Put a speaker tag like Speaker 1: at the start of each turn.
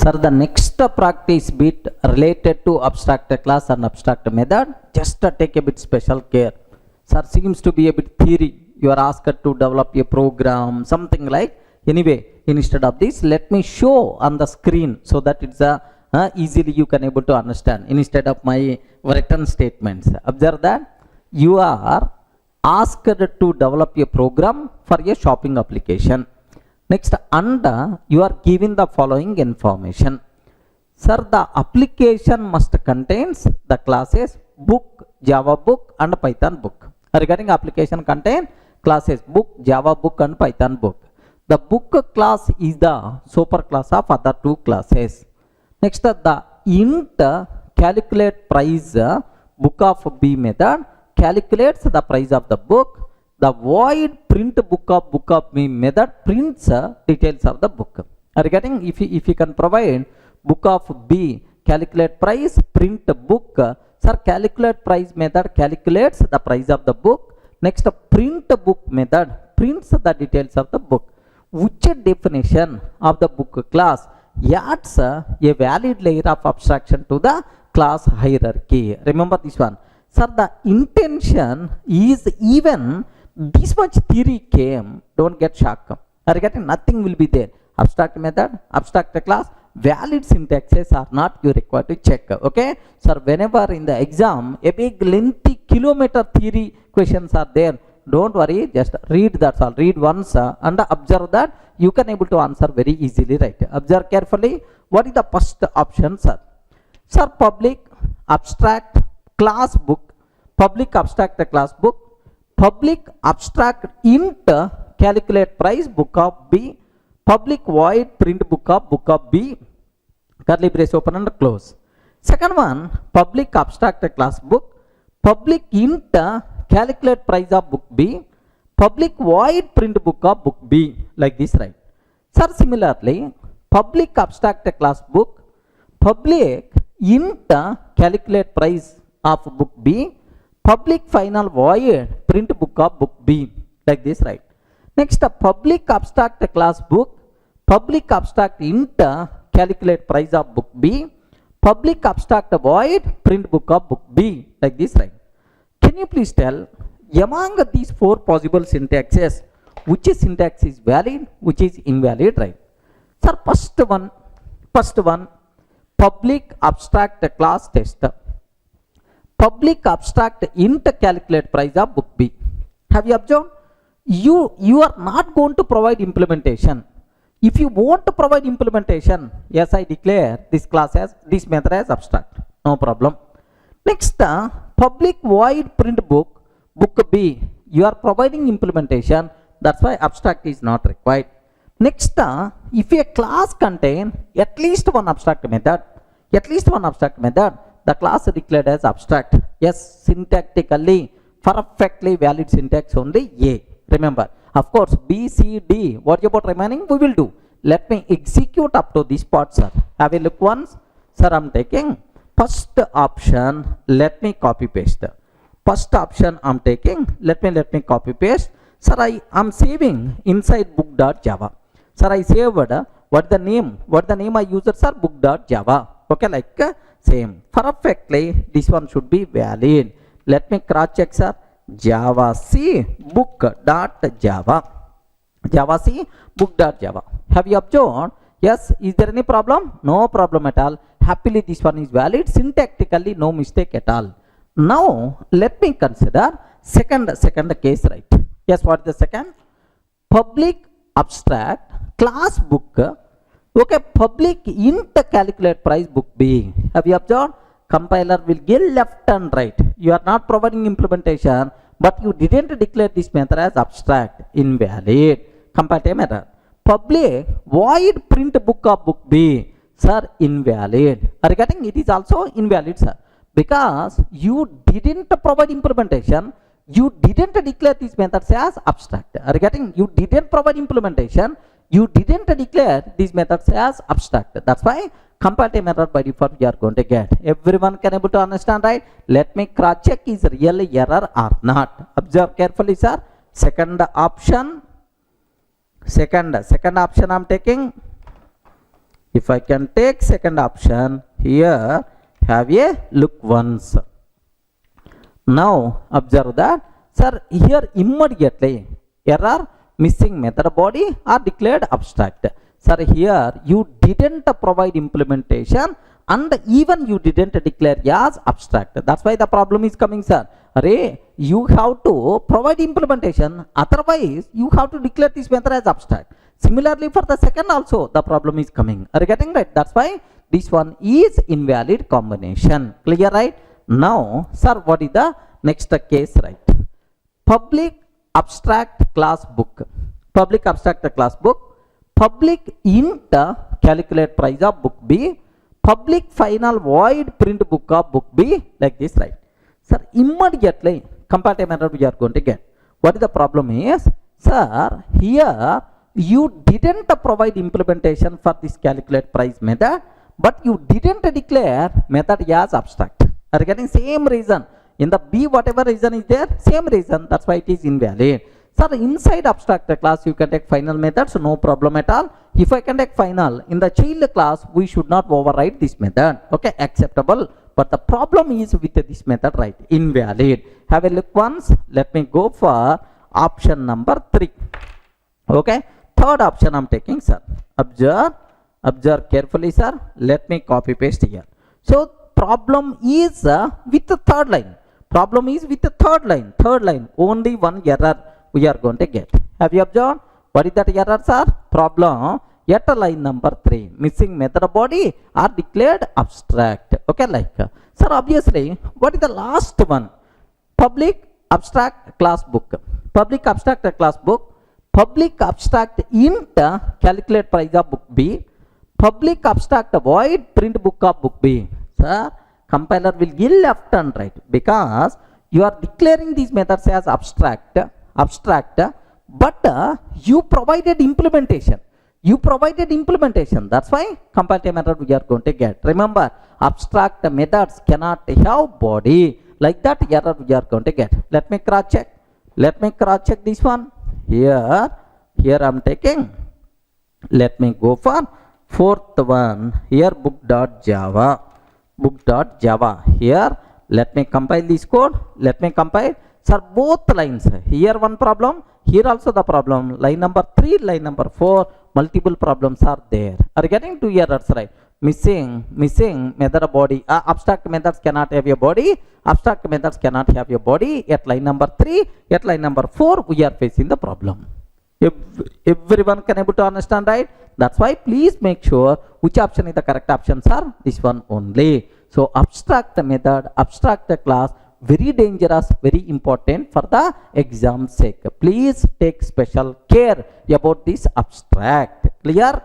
Speaker 1: Sir, the next practice bit related to abstract class and abstract method, just take a bit special care. Sir, seems to be a bit theory. You are asked to develop a program, something like. Anyway, instead of this, let me show on the screen so that it's easily you can able to understand instead of my written statements. Observe that you are asked to develop a program for a shopping application. Next, under you are given the following information. Sir, the application must contains the classes book, Java book and Python book. Regarding application contain classes book, Java book and Python book. The book class is the super class of other two classes. Next, the int calculate price book of B method calculates the price of the book. The void print book of B method prints details of the book. Regarding if you can provide book of B calculate price print book, sir, calculate price method calculates the price of the book. Next, print book method prints the details of the book. Which definition of the book class adds a valid layer of abstraction to the class hierarchy? Remember this one. Sir, the intention is even this much theory came, don't get shocked. Regarding nothing will be there. Abstract method, abstract class, valid syntaxes are not you required to check. Okay, sir, whenever in the exam a big lengthy kilometer theory questions are there, don't worry, just read, that's all. Read once and observe that you can able to answer very easily, right? Observe carefully. What is the first option, sir? Sir, public abstract class book, public abstract class book, public abstract int calculate price book of B, public void print book of B, curly brace open and close. Second one, public abstract class book, public int calculate price of book B, public void print book of book B, like this, right? Sir, similarly, public abstract class book, public int calculate price of book B, public final void print book of book B, like this, right? Next, public abstract class book, public abstract int calculate price of book B, public abstract void print book of book B, like this, right? Can you please tell among these four possible syntaxes which syntax is valid, which is invalid, right? Sir, first one, public abstract class test, public abstract int calculate price of book B. Have you observed? You are not going to provide implementation. If you want to provide implementation, yes, I declare this class as this method as abstract, no problem. Next, public void print book B, you are providing implementation, that's why abstract is not required. Next, if a class contain at least one abstract method, the class declared as abstract. Yes, syntactically perfectly valid syntax only A. Remember, of course, B, C, D, what about remaining we will do. Let me execute up to this part, sir. Have a look once. Sir, I'm taking first option, let me copy paste. First option I'm taking, let me copy paste. Sir, I am saving inside book.java. Sir, I saved what the name I used, sir, book.java. Okay, like same. Perfectly, this one should be valid. Let me cross check, sir. Java C book.java. Java C book.java. Have you observed? Yes. Is there any problem? No problem at all. Happily, this one is valid. Syntactically, no mistake at all. Now, let me consider second case, right? Yes, what is the second? Public abstract class book. Okay, public int calculate price book B. Have you observed? Compiler will give left and right. You are not providing implementation, but you didn't declare this method as abstract. Invalid. Compile method. Public void print book of book B. Sir, invalid. Regarding it is also invalid, sir. Because you didn't provide implementation, you didn't declare these methods as abstract. Regarding you didn't provide implementation, you didn't declare these methods as abstract. That's why compile method by default you are going to get. Everyone can able to understand, right? Let me cross check is really error or not. Observe carefully, sir. Second option I'm taking If I can take second option, here have a look once. Now observe that, sir, here immediately error, missing method body are declared abstract. Sir, here you didn't provide implementation and even you didn't declare as abstract. That's why the problem is coming, sir. Array, you have to provide implementation, otherwise you have to declare this method as abstract. Similarly for the second also the problem is coming. Are you getting right? That's why this one is invalid combination. Clear, right? Now, sir, what is the next case, right? Public abstract class book. Public abstract class book. Public int calculate price of book B. Public final void print book of book B, like this, right? Sir, immediately comparative method we are going to get. What is the problem is, sir, here you didn't provide implementation for this calculate price method, but you didn't declare method as abstract. Are you getting? Same reason. In the B, whatever reason is there, same reason. That's why it is invalid. Sir, inside abstract class you can take final methods, no problem at all. If I can take final in the child class, we should not override this method. Okay, acceptable. But the problem is with this method, right? Invalid. Have a look once. Let me go for option number 3. Okay, third option I'm taking, sir. Observe carefully, sir. Let me copy paste here. So problem is with the third line. Problem is with the third line. Third line, only one error we are going to get. Have you observed? What is that error, sir? Problem at line number 3, missing method body are declared abstract. Okay, like, sir, obviously what is the last one? Public abstract class book. Public abstract class book. Public abstract int calculate price of book B. Public abstract void print book of book B. Sir, compiler will give left and right because you are declaring these methods as abstract, but you provided implementation. That's why comparative method we are going to get. Remember, abstract methods cannot have body. Like that error we are going to get. Let me cross check this one. Here I'm taking. Let me go for fourth one. Here book.java. Here let me compile this code. Sir, both lines, here one problem, here also the problem. Line number 3, line number 4, multiple problems are there. Are you getting 2 errors, right? Missing method body. Abstract methods cannot have a body. Abstract methods cannot have a body. At line number 3, at line number 4, we are facing the problem. Everyone can able to understand, right? That's why please make sure which option is the correct option, sir. This one only. So abstract method, abstract class, very dangerous, very important for the exam sake. Please take special care about this abstract. Clear?